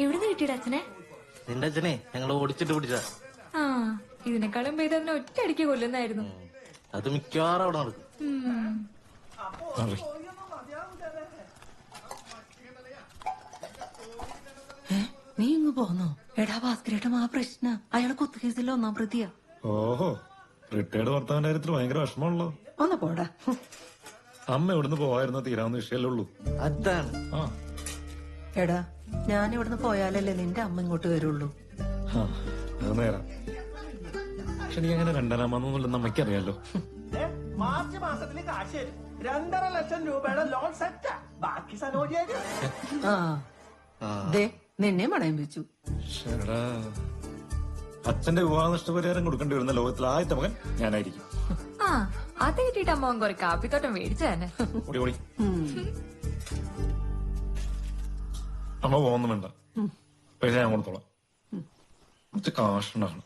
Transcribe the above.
എവിടുന്ന് കിട്ടിയുടെ അച്ഛനെ? നിന്റെ അച്ഛനെ ഞങ്ങൾ ഓടിച്ചിട്ട് പിടിച്ചതാ. ആ ഇതിനെക്കാളും പേര് അതിനെ ഒറ്റ അടിക്ക് കൊല്ലുന്നായിരുന്നു. അത് മിക്കവാറും അവിടെ നടക്കും. നീ ഇങ്ങ് പോന്നോ? എടാ ഭാസ്കരേട്ടൻ ആ പ്രശ്ന അയാളെ കുത്തുകേസിലെ 1-ാം പ്രതിയാ. ഓഹോ, റിട്ടയർഡ് ഭർത്താവിന്റെ കാര്യത്തിൽ ഭയങ്കര വിഷമമുള്ളോ? ഒന്ന് പോടാ. അമ്മ ഇവിടുന്ന് പോവായിരുന്ന തീരാവുന്ന വിഷയമല്ലേ ഉള്ളൂ. അതാണ്. ആ എടാ ഞാൻ ഇവിടുന്ന് പോയാലല്ലേ നിന്റെ അമ്മ ഇങ്ങോട്ട് വരുള്ളൂ. അത് നേരം. പക്ഷെ നീ അങ്ങനെ രണ്ടരാമെന്നൊന്നുമില്ലെന്ന് അമ്മയ്ക്കറിയാലോ. മാർച്ച് മാസത്തില് കാശ് 2.5 ലക്ഷം രൂപയുടെ ലോൺ സെറ്റാ. ബാക്കി സനോജിയാ. ദേ നിന്നെ മണയം വെച്ചു. ശരിടാ, അച്ഛന്റെ വിവാഹ നഷ്ടപരിഹാരം കൊടുക്കേണ്ടി വരുന്ന ലോകത്തിൽ ആദ്യത്തെ മകൻ ഞാനായിരിക്കും. ആ അത് കിട്ടിയിട്ട് അമ്മ കുറെ കാപ്പിത്തോട്ടം മേടിച്ചു തന്നെ. ഓടി ഓടി. അമ്മ പോകുന്നു വേണ്ട, പൈസ ഞാൻ കൊടുത്തോളാം. കുറച്ച് കാശുണ്ടാകണം.